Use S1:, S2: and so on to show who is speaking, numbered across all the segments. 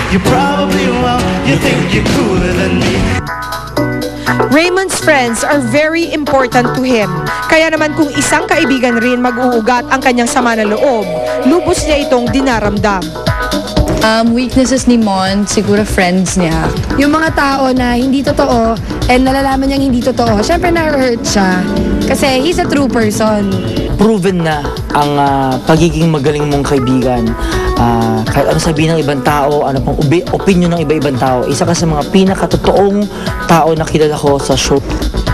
S1: You probably won't. You think you're cooler than me.
S2: Raymond's friends are very important to him. Kaya naman kung isang kaibigan rin mag-uugat ang kanyang sama ng loob, lubos niya itong dinaramdam.
S3: Weaknesses ni Mon, siguro friends niya.
S4: Yung mga tao na hindi totoo and nalalaman niyang hindi totoo, syempre na-hurt siya. Kasi he's a true person.
S5: Proven na ang pagiging magaling mong kaibigan. Kahit ano sabihin ng ibang tao, ano pang opinion ng iba-ibang tao, isa ka sa mga pinakatotoong tao na kilala ko sa show.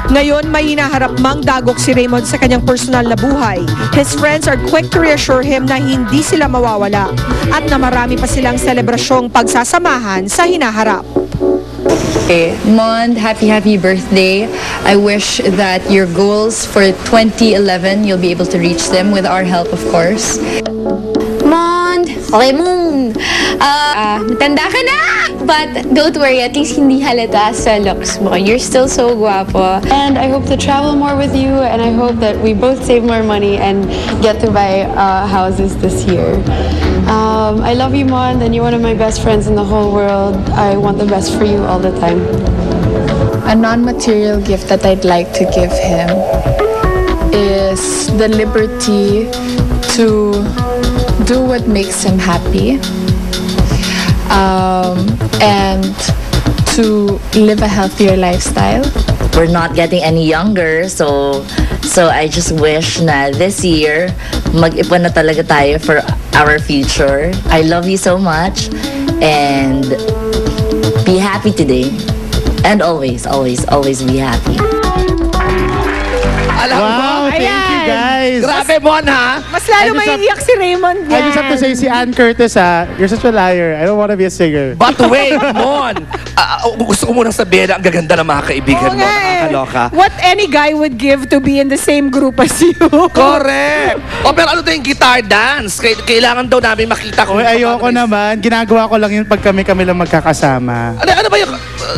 S2: Ngayon, may hinaharap mang dagok si Raymond sa kanyang personal na buhay. His friends are quick to reassure him na hindi sila mawawala at na marami pa silang selebrasyong pagsasamahan sa hinaharap.
S3: Mon, happy birthday. I wish that your goals for 2011, you'll be able to reach them with our help, of course.
S6: Mon, okay Mon. Matanda ka na! But don't worry, at least hindi halata sa looks mo. You're still so guwapo.
S7: And I hope to travel more with you, and I hope that we both save more money and get to buy houses this year. I love you, Mon, and you're one of my best friends in the whole world. I want the best for you all the time.
S8: A non-material gift that I'd like to give him is the liberty to do what makes him happy, and to live a healthier lifestyle.
S9: We're not getting any younger, so I just wish na this year mag-ipon na talaga tayo for our future. I love you so much, and be happy today, and always be happy.
S10: Alam mo,
S11: thank you guys.
S10: Grabe, Mon, ha?
S2: Mas lalo maiiyak si Raymond
S11: I just have to say, si Ann Curtis, you're such a liar. I don't want to be a singer.
S10: But wait, Mon. Gusto ko munang sabihin na ang gaganda ng mga kaibigan mo. Nakakaloka.
S2: What any guy would give to be in the same group as you.
S10: Correct. Pero ano daw yung guitar dance? Kailangan daw namin makita ko.
S11: Ayoko naman. Ginagawa ko lang yun pag kami lang magkakasama.
S10: Ano ba yung...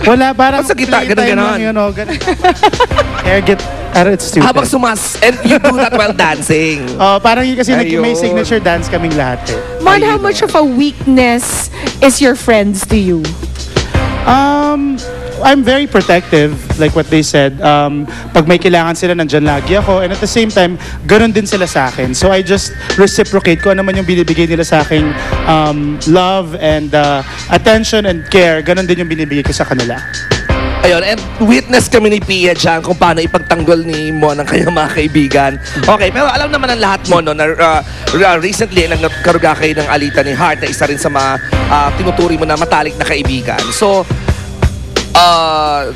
S11: Wala, parang
S10: sa guitar,
S11: ganun. It's stupid.
S10: Habang and you do that while dancing.
S11: Parang yun kasi may signature dance kaming lahat eh.
S2: Mon, how much of a weakness is your friends to you?
S11: I'm very protective, like what they said. Pag may kailangan sila, nandyan lagi ako. And at the same time, ganun din sila sa akin. So I just reciprocate kung ano man yung binibigay nila sa akin. Love and attention and care, ganun din yung binibigay ko sa kanila.
S10: Ayun, and witness kami ni Pia dyan kung paano ipagtanggol ni Mon ang kanyang mga kaibigan. Okay, pero alam naman ng lahat mo, no, na recently nagkaruga kayo ng alitan ni Heart na isa rin sa mga tinuturi mo na matalik na kaibigan. So,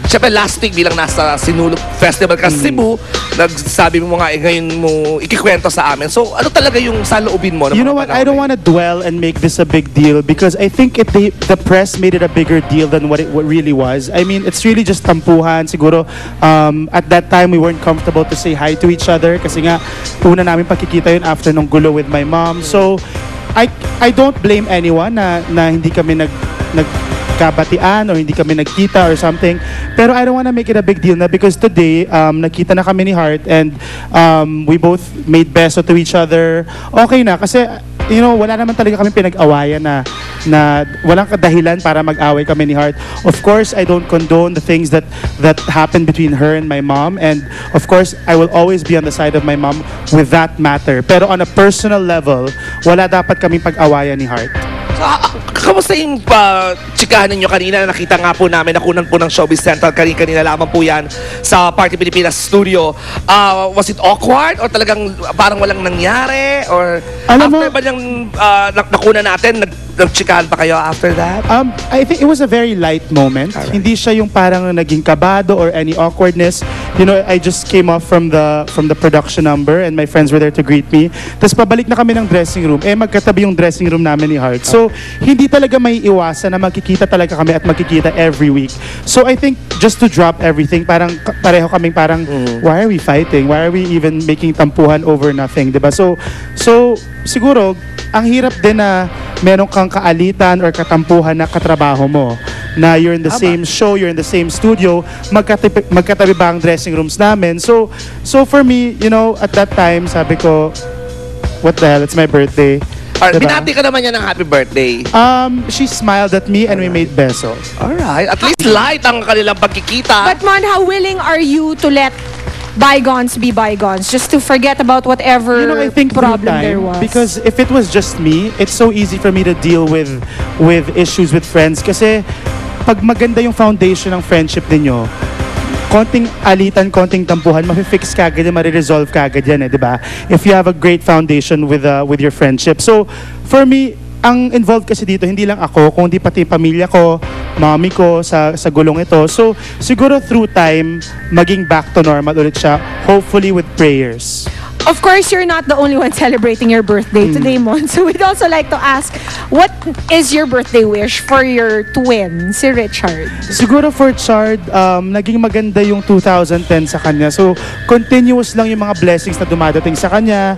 S10: siyempre last week bilang nasa Sinulog Festival ka sa Cebu, nagsabi mo nga ngayon mo ikikwento sa amin. So ano talaga yung saloobin mo?
S11: You know what? I don't want to dwell and make this a big deal because I think the press made it a bigger deal than what really was. I mean, it's really just tampuhan. Siguro at that time we weren't comfortable to say hi to each other kasi nga una namin pagkikita yun after nung gulo with my mom. So I don't blame anyone na hindi kami nagkabatian or hindi kami nagkita or something. Pero I don't want to make it a big deal na because today, nakita na kami ni Heart and we both made beso to each other. Okay na kasi, you know, wala naman talaga kami pinag-awayan na walang kadahilan para mag-away kami ni Heart. Of course, I don't condone the things that happened between her and my mom. And of course, I will always be on the side of my mom with that matter. Pero on a personal level, wala dapat kaming pag-awayan ni Heart.
S10: So, kamusta yung chikahan ninyo kanina? Nakita nga po namin, nakunan po ng Showbiz Central kanina lamang po yan sa Party Pilipinas studio. Was it awkward? Or talagang parang walang nangyari? Or after ba niyang nakunan natin, nagchikahan pa kayo after that?
S11: I think it was a very light moment. Right. Hindi siya yung parang naging kabado or any awkwardness. You know, I just came off from the production number and my friends were there to greet me. Tapos pabalik na kami ng dressing room. Magkatabi yung dressing room namin ni Heart. So, hindi talaga may iwasan na magkikita talaga kami at magkikita every week. So, I think just to drop everything, parang pareho kaming parang, why are we fighting? Why are we even making tampuhan over nothing? Diba? So siguro, ang hirap din na meron kang kaalitan or katampuhan na katrabaho mo. Na you're in the same show, you're in the same studio, magkatabi ba ang dressing rooms namin? So for me, you know, at that time, sabi ko, what the hell, it's my birthday. Diba?
S10: Binati ka naman niya ng happy birthday.
S11: She smiled at me and we made beso.
S10: Alright. At least light ang kanilang pagkikita.
S2: But Mon, how willing are you to let bygones be bygones? Just to forget about whatever
S11: I think through
S2: problem
S11: time,
S2: there was.
S11: because if it was just me, it's so easy for me to deal with issues with friends. Kasi pag maganda yung foundation ng friendship ninyo, konting alitan, konting tampuhan, mafi-fix ka agad yan, mariresolve ka agad yan, di ba? If you have a great foundation with your friendship. So, for me, ang involved kasi dito, hindi lang ako, kundi pati pamilya ko, mommy ko sa gulong ito. So, siguro through time, maging back to normal ulit siya, hopefully with prayers.
S2: Of course, you're not the only one celebrating your birthday today, Mon. So we'd also like to ask, what is your birthday wish for your twin, si Richard?
S11: Siguro for Chard, naging maganda yung 2010 sa kanya. So, continuous lang yung mga blessings na dumadating sa kanya.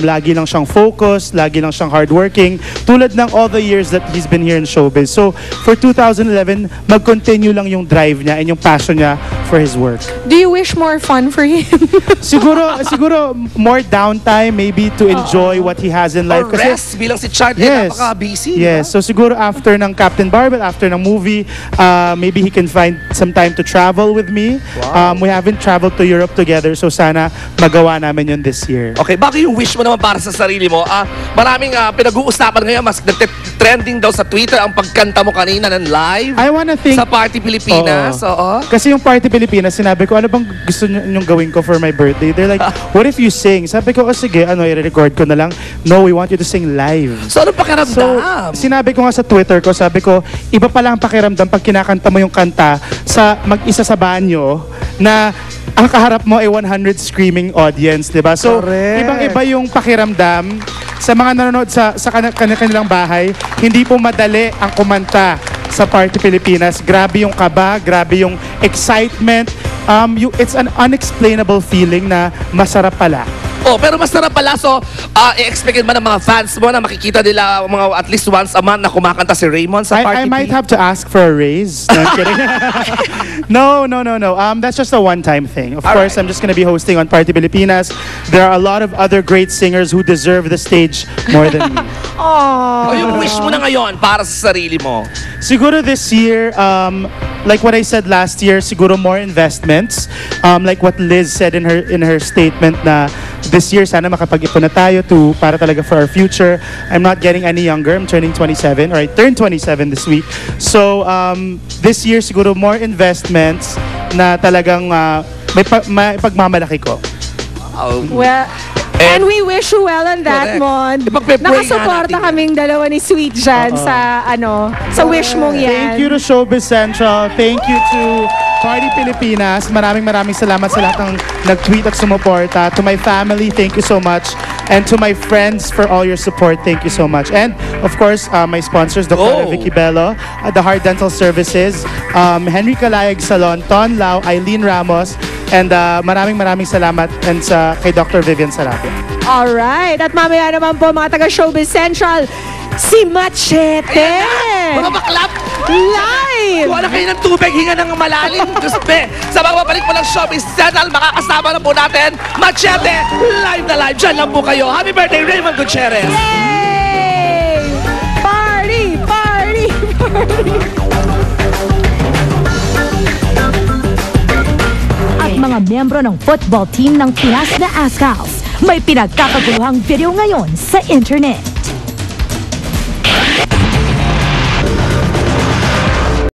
S11: Lagi lang siyang focused, lagi lang siyang hardworking. Tulad ng all the years that he's been here in showbiz. So, for 2011, mag-continue lang yung drive niya and yung passion niya for his work.
S2: Do you wish more fun for him?
S11: Siguro more downtime maybe to enjoy what he has in life.
S10: Or rest, bilang si Chard, napaka-busy.
S11: Yes, so siguro after ng Captain Barbell, after ng movie, maybe he can find some time to travel with me.
S10: Wow.
S11: We haven't traveled to Europe together, so sana magawa namin yun this year.
S10: Okay, bakit yung wish mo naman para sa sarili mo? Maraming pinag-uusapan ngayon, mas trending daw sa Twitter ang pagkanta mo kanina ng live.
S11: I wanna think...
S10: Sa Party Pilipinas. Oo.
S11: Kasi yung Party Pilipinas, sinabi ko, ano bang gusto nyong gawin ko for my birthday? They're like, what if you sing? Sabi ko, sige, i-record ko na lang. No, we want you to sing live.
S10: So, ano pakiramdam?
S11: So, sinabi ko nga sa Twitter ko, sabi ko, iba pala ang pakiramdam pag kinakanta mo yung kanta sa mag-isa sa banyo na ang kaharap mo ay 100 screaming audience, di ba? So, ibang-iba yung pakiramdam sa mga nanonood sa kanilang bahay. Hindi po madali ang kumanta sa Party Pilipinas. Grabe yung kaba, grabe yung excitement. It's an unexplainable feeling na masarap pala.
S10: Oh, pero masarap pala. So, i-expectin ba ng mga fans mo na makikita nila mga at least once a month na kumakanta si Raymond sa Party
S11: I might have to ask for a raise. No, I'm kidding. No. That's just a one-time thing. Of course, I'm just going to be hosting on Party Pilipinas. There are a lot of other great singers who deserve the stage more than me.
S10: Oh, yung wish mo na ngayon para sa sarili mo?
S11: Siguro this year, like what I said last year, siguro more investments. Like what Liz said in her statement na this year, sana makapag-ipon na tayo para talaga for our future. I'm not getting any younger. I'm turning 27, or I turned 27 this week. So, this year, siguro more investments na talagang may pagmamalaki ko.
S2: Well, and we wish you well on that, Mon. Nakasuporta kaming dalawa ni Sweet dyan sa wish mong yan.
S11: Thank you to Showbiz Central. Thank you to Party Pilipinas. Maraming salamat sa lahat ng nag-tweet at sumuporta. To my family, thank you so much. And to my friends for all your support, thank you so much. And of course, my sponsors, Dr. Vicky Bello, The Heart Dental Services, Henry Calayag Salon, Ton Lau, Eileen Ramos, and maraming salamat and kay Dr. Vivian Sarapia.
S2: Alright, at mamaya naman po mga taga Showbiz Central, si Machete!
S10: Mga baklap!
S2: Live!
S10: Kuha na kayo ng tubig, hinga ng malalim. Guspe, sa pagbabalik po ng Showbiz Central, makakasama na po natin, Machete, live na live. Diyan lang po kayo. Happy birthday, Raymond Gutierrez!
S2: Yay! Party!
S12: At mga miyembro ng football team ng Pinas na Ascals, may pinagkakaguluhang video ngayon sa internet.